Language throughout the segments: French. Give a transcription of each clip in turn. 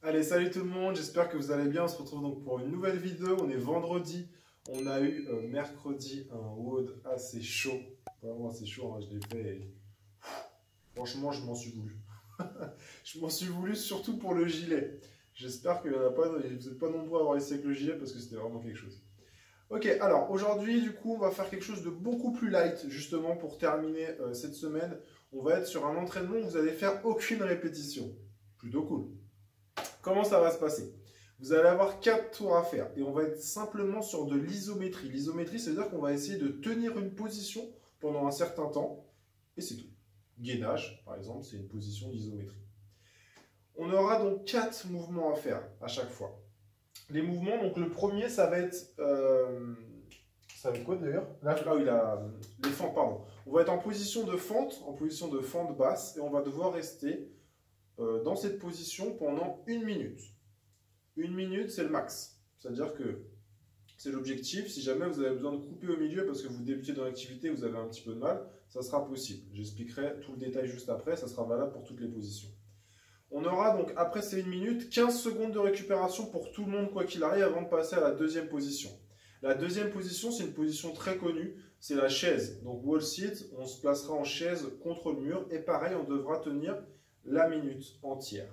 Allez, salut tout le monde, j'espère que vous allez bien. On se retrouve donc pour une nouvelle vidéo. On est vendredi. On a eu mercredi un WOD assez chaud. Vraiment assez chaud, hein. Je l'ai fait et... Franchement, je m'en suis voulu. Je m'en suis voulu surtout pour le gilet. J'espère que vous n'êtes pas nombreux à avoir essayé avec le gilet parce que c'était vraiment quelque chose. Ok, alors aujourd'hui, du coup, on va faire quelque chose de beaucoup plus light, justement, pour terminer cette semaine. On va être sur un entraînement où vous n'allez faire aucune répétition. Plutôt cool. Comment ça va se passer? Vous allez avoir 4 tours à faire et on va être simplement sur de l'isométrie. L'isométrie, ça veut dire qu'on va essayer de tenir une position pendant un certain temps et c'est tout. Gainage, par exemple, c'est une position d'isométrie. On aura donc 4 mouvements à faire à chaque fois. Les mouvements, donc le premier, ça va être quoi d'ailleurs? Là, oui, les fentes, pardon. On va être en position de fente basse et on va devoir rester dans cette position pendant 1 minute. 1 minute, c'est le max. C'est-à-dire que c'est l'objectif. Si jamais vous avez besoin de couper au milieu parce que vous débutez dans l'activité, vous avez un petit peu de mal, ça sera possible. J'expliquerai tout le détail juste après, ça sera valable pour toutes les positions. On aura donc, après ces 1 minute, 15 secondes de récupération pour tout le monde, quoi qu'il arrive, avant de passer à la deuxième position. La deuxième position, c'est une position très connue, c'est la chaise. Donc wall sit, on se placera en chaise contre le mur et pareil, on devra tenir la minute entière.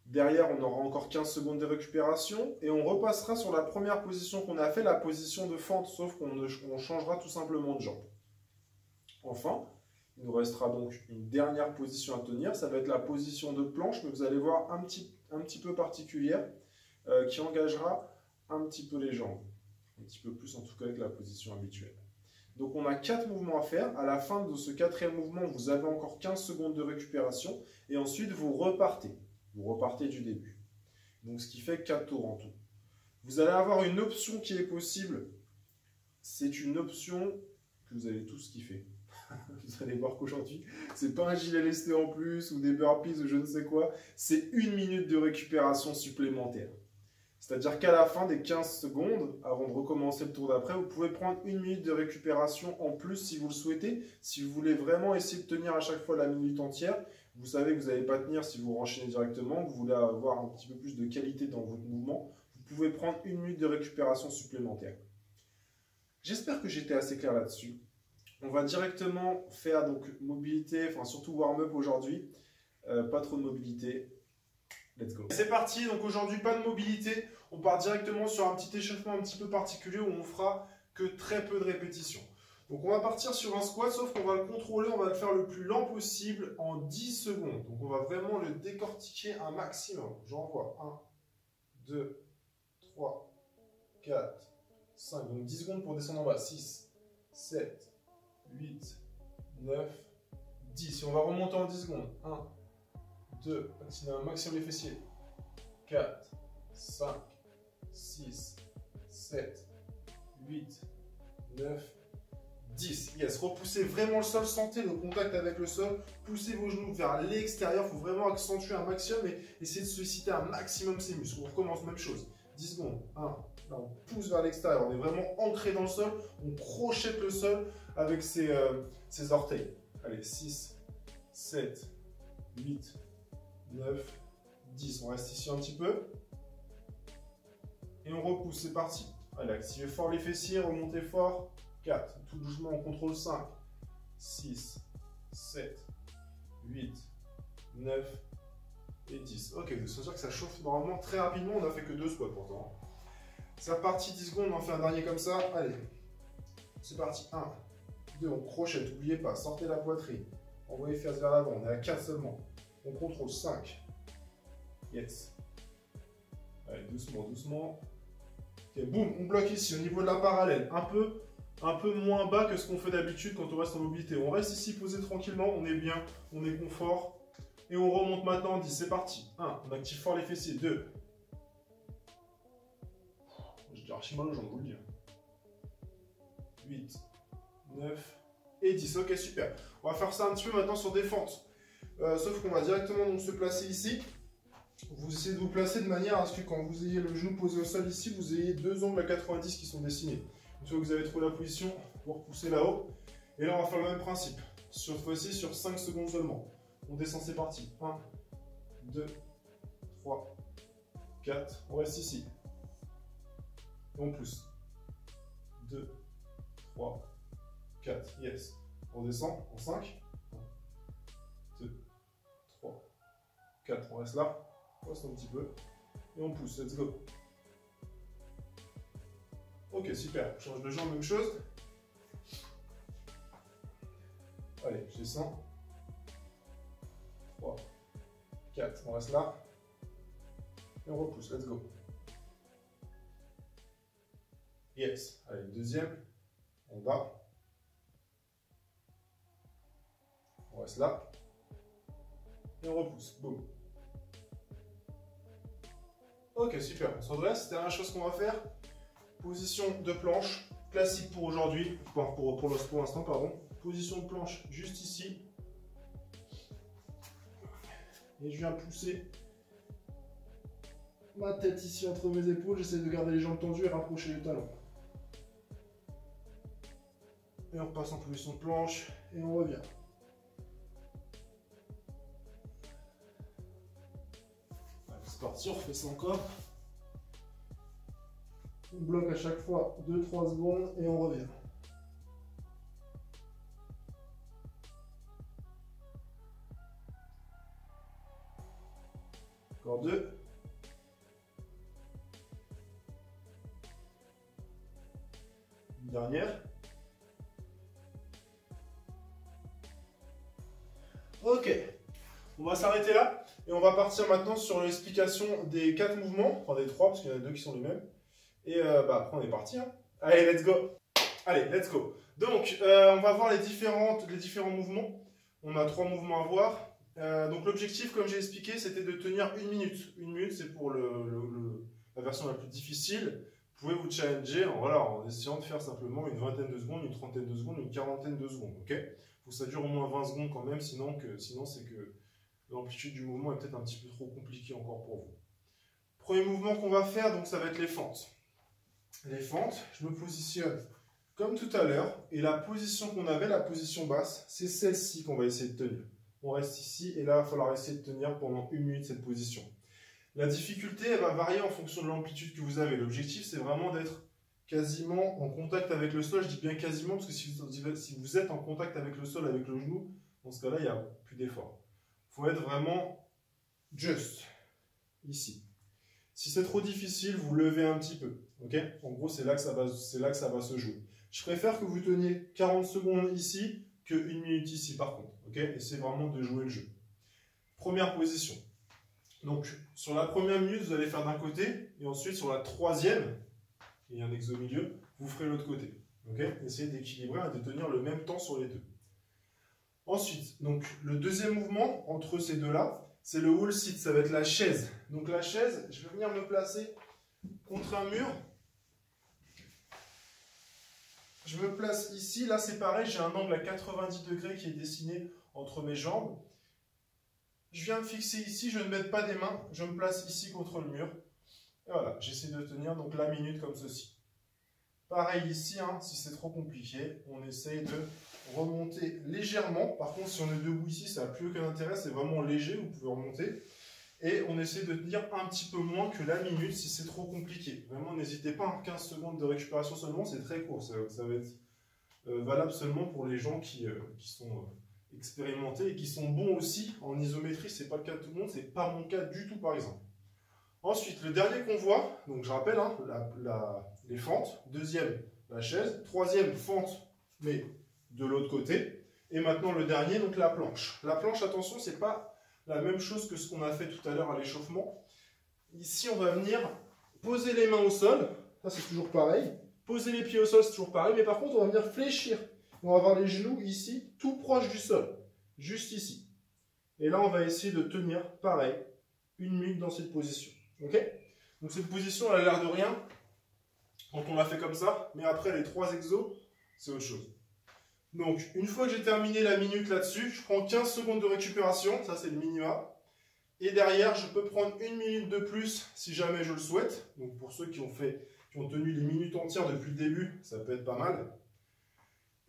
Derrière, on aura encore 15 secondes de récupération et on repassera sur la première position qu'on a fait, la position de fente, sauf qu'on changera tout simplement de jambe. Enfin, il nous restera donc une dernière position à tenir, ça va être la position de planche, mais vous allez voir un petit peu particulière qui engagera un petit peu les jambes, un petit peu plus en tout cas que la position habituelle. Donc on a 4 mouvements à faire. À la fin de ce 4e mouvement, vous avez encore 15 secondes de récupération. Et ensuite, vous repartez. Vous repartez du début. Donc ce qui fait 4 tours en tout. Vous allez avoir une option qui est possible. C'est une option que vous allez tous kiffer. Vous allez voir qu'aujourd'hui, c'est pas un gilet lesté en plus ou des burpees ou je ne sais quoi. C'est 1 minute de récupération supplémentaire. C'est-à-dire qu'à la fin des 15 secondes, avant de recommencer le tour d'après, vous pouvez prendre 1 minute de récupération en plus si vous le souhaitez. Si vous voulez vraiment essayer de tenir à chaque fois la minute entière, vous savez que vous n'allez pas tenir si vous renchaînez directement, que vous voulez avoir un petit peu plus de qualité dans votre mouvement, vous pouvez prendre 1 minute de récupération supplémentaire. J'espère que j'étais assez clair là-dessus. On va directement faire donc mobilité, enfin surtout warm-up aujourd'hui. Pas trop de mobilité. Let's go. C'est parti, donc aujourd'hui pas de mobilité, on part directement sur un petit échauffement un petit peu particulier où on fera que très peu de répétitions. Donc on va partir sur un squat, sauf qu'on va le contrôler, on va le faire le plus lent possible en 10 secondes. Donc on va vraiment le décortiquer un maximum. J'envoie 1, 2, 3, 4, 5, donc 10 secondes pour descendre en bas, 6, 7, 8, 9, 10. Et on va remonter en 10 secondes, 1, 2, actionner un maximum les fessiers, 4, 5, 6, 7, 8, 9, 10. Yes, repoussez vraiment le sol, sentez le contact avec le sol, poussez vos genoux vers l'extérieur, il faut vraiment accentuer un maximum et essayer de solliciter un maximum ces muscles. On recommence, même chose, 10 secondes, 1, là on pousse vers l'extérieur, on est vraiment ancré dans le sol, on crochette le sol avec ses orteils. Allez, 6, 7, 8, 9, 10. On reste ici un petit peu. Et on repousse, c'est parti. Allez, activez fort les fessiers, remontez fort. 4, tout doucement, on contrôle 5, 6, 7, 8, 9 et 10. Ok, vous savez que ça chauffe normalement très rapidement, on n'a fait que 2 squats pourtant. C'est reparti, 10 secondes, on en fait un dernier comme ça. Allez, c'est parti. 1, 2, on crochette, n'oubliez pas, sortez la poitrine. Envoyez les fesses vers l'avant, on est à 4 seulement. On contrôle 5. Yes. Allez, doucement, doucement. Ok, boum, on bloque ici au niveau de la parallèle. Un peu moins bas que ce qu'on fait d'habitude quand on reste en mobilité. On reste ici posé tranquillement, on est bien, on est confort. Et on remonte maintenant en 10. C'est parti. 1, on active fort les fessiers. 2. J'ai archi mal aux jambes, je vous le dis. 8, 9 et 10. Ok, super. On va faire ça un petit peu maintenant sur des fentes. Sauf qu'on va directement donc se placer ici. Vous essayez de vous placer de manière à ce que quand vous ayez le genou posé au sol ici, vous ayez 2 angles à 90 qui sont dessinés. Une fois que vous avez trouvé la position, vous repoussez là-haut. Et là, on va faire le même principe. Cette fois-ci, sur 5 secondes seulement. On descend, c'est parti. 1, 2, 3, 4, on reste ici. Et on pousse. 2, 3, 4, yes. On descend en 5. 1, 2, 3, 4, on reste là. On reste un petit peu. Et on pousse, let's go. Ok, super. Change de jambe, même chose. Allez, je descends. 3, 4, on reste là. Et on repousse, let's go. Yes. Allez, deuxième. On va. On reste là. Et on repousse. Boum. Ok, super. On se redresse. C'est la dernière chose qu'on va faire. Position de planche. Classique pour aujourd'hui. Pour l'instant, pardon. Position de planche juste ici. Et je viens pousser ma tête ici entre mes épaules. J'essaie de garder les jambes tendues et rapprocher les talons. Et on repasse en position de planche et on revient. Allez, c'est parti, on refait ça encore. On bloque à chaque fois 2-3 secondes et on revient. Encore 2. Une dernière. Ok, on va s'arrêter là et on va partir maintenant sur l'explication des 4 mouvements, enfin des 3 parce qu'il y en a 2 qui sont les mêmes. Et après on est parti. Hein. Allez, let's go. Allez, let's go. Donc, on va voir les différents mouvements. On a 3 mouvements à voir. Donc l'objectif, comme j'ai expliqué, c'était de tenir 1 minute. 1 minute, c'est pour la version la plus difficile. Vous pouvez vous challenger en essayant de faire simplement une vingtaine de secondes, une trentaine de secondes, une quarantaine de secondes. Ok, faut que ça dure au moins 20 secondes quand même, sinon c'est que l'amplitude du mouvement est peut-être un petit peu trop compliquée encore pour vous. Premier mouvement qu'on va faire, donc ça va être les fentes. Les fentes, je me positionne comme tout à l'heure, et la position qu'on avait, la position basse, c'est celle-ci qu'on va essayer de tenir. On reste ici, et là, il va falloir essayer de tenir pendant 1 minute cette position. La difficulté, elle va varier en fonction de l'amplitude que vous avez. L'objectif, c'est vraiment d'être quasiment en contact avec le sol. Je dis bien quasiment, parce que si vous êtes en contact avec le sol, avec le genou, dans ce cas-là, il n'y a plus d'effort. Il faut être vraiment juste, ici. Si c'est trop difficile, vous levez un petit peu. Okay, en gros, c'est là que ça va se jouer. Je préfère que vous teniez 40 secondes ici que 1 minute ici, par contre. Okay, essayez vraiment de jouer le jeu. Première position. Donc, sur la première minute, vous allez faire d'un côté, et ensuite, sur la troisième, il y a un exo au milieu, vous ferez l'autre côté. Okay, essayez d'équilibrer et de tenir le même temps sur les deux. Ensuite, donc, le deuxième mouvement, entre ces deux-là, c'est le wall sit, ça va être la chaise. Donc, la chaise, je vais venir me placer contre un mur. Je me place ici, là c'est pareil, j'ai un angle à 90 degrés qui est dessiné entre mes jambes. Je viens me fixer ici, je ne mets pas des mains, je me place ici contre le mur. Et voilà, j'essaie de tenir donc la minute comme ceci. Pareil ici, hein, si c'est trop compliqué, on essaye de remonter légèrement. Par contre, si on est debout ici, ça n'a plus aucun intérêt, c'est vraiment léger, vous pouvez remonter. Et on essaie de tenir un petit peu moins que la minute si c'est trop compliqué. Vraiment, n'hésitez pas, 15 secondes de récupération seulement, c'est très court. Ça va être valable seulement pour les gens qui sont expérimentés et qui sont bons aussi en isométrie. Ce n'est pas le cas de tout le monde, ce n'est pas mon cas du tout par exemple. Ensuite, le dernier qu'on voit, donc je rappelle, hein, les fentes. Deuxième, la chaise. Troisième, fente, mais de l'autre côté. Et maintenant le dernier, donc la planche. La planche, attention, c'est pas la même chose que ce qu'on a fait tout à l'heure à l'échauffement. Ici, on va venir poser les mains au sol. Ça, c'est toujours pareil. Poser les pieds au sol, c'est toujours pareil. Mais par contre, on va venir fléchir. On va avoir les genoux ici, tout proche du sol. Juste ici. Et là, on va essayer de tenir, pareil, 1 minute dans cette position. Ok? Donc, cette position, elle a l'air de rien quand on l'a fait comme ça. Mais après, les 3 exos, c'est autre chose. Donc, une fois que j'ai terminé la minute là-dessus, je prends 15 secondes de récupération, ça c'est le minima. Et derrière, je peux prendre 1 minute de plus si jamais je le souhaite. Donc, pour ceux qui ont tenu les minutes entières depuis le début, ça peut être pas mal.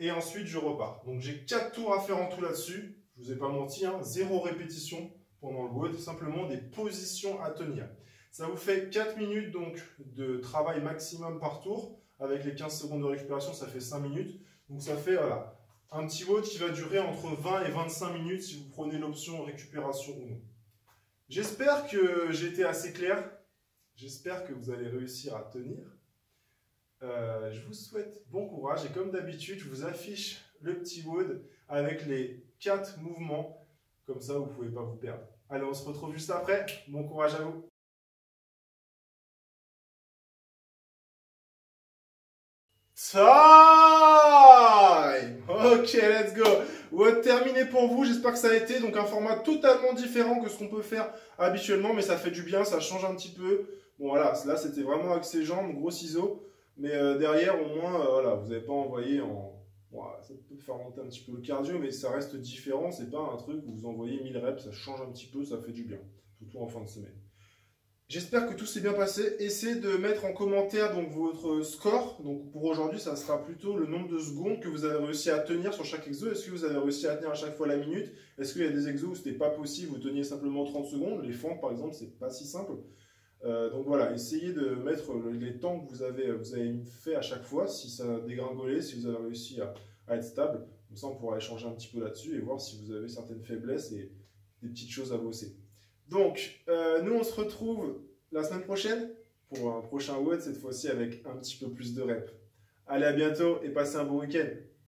Et ensuite, je repars. Donc, j'ai 4 tours à faire en tout là-dessus. Je ne vous ai pas menti, hein, 0 répétition pendant le WOD, simplement des positions à tenir. Ça vous fait 4 minutes donc de travail maximum par tour. Avec les 15 secondes de récupération, ça fait 5 minutes. Donc ça fait voilà, un petit WOD qui va durer entre 20 et 25 minutes si vous prenez l'option récupération ou non. J'espère que j'ai été assez clair. J'espère que vous allez réussir à tenir. Je vous souhaite bon courage et comme d'habitude, je vous affiche le petit WOD avec les 4 mouvements. Comme ça, vous ne pouvez pas vous perdre. Allez, on se retrouve juste après. Bon courage à vous. Time! Ok, let's go. WOD terminé pour vous. J'espère que ça a été donc un format totalement différent que ce qu'on peut faire habituellement, mais ça fait du bien, ça change un petit peu. Bon voilà, là c'était vraiment axé jambes, gros ciseaux, mais derrière au moins, voilà, vous n'avez pas envoyé en... Bon, ça peut faire monter un petit peu le cardio, mais ça reste différent. C'est pas un truc où vous envoyez 1000 reps, ça change un petit peu, ça fait du bien, surtout en fin de semaine. J'espère que tout s'est bien passé. Essayez de mettre en commentaire donc, votre score. Donc, pour aujourd'hui, ça sera plutôt le nombre de secondes que vous avez réussi à tenir sur chaque exo. Est-ce que vous avez réussi à tenir à chaque fois la minute? Est-ce qu'il y a des exos où ce n'était pas possible, vous teniez simplement 30 secondes? Les fentes, par exemple, c'est pas si simple. Donc voilà, essayez de mettre les temps que vous avez fait à chaque fois, si ça a dégringolé, si vous avez réussi à être stable. Comme ça, on pourra échanger un petit peu là-dessus et voir si vous avez certaines faiblesses et des petites choses à bosser. Donc, nous, on se retrouve la semaine prochaine pour un prochain WOD, cette fois-ci avec un petit peu plus de reps. Allez, à bientôt et passez un bon week-end.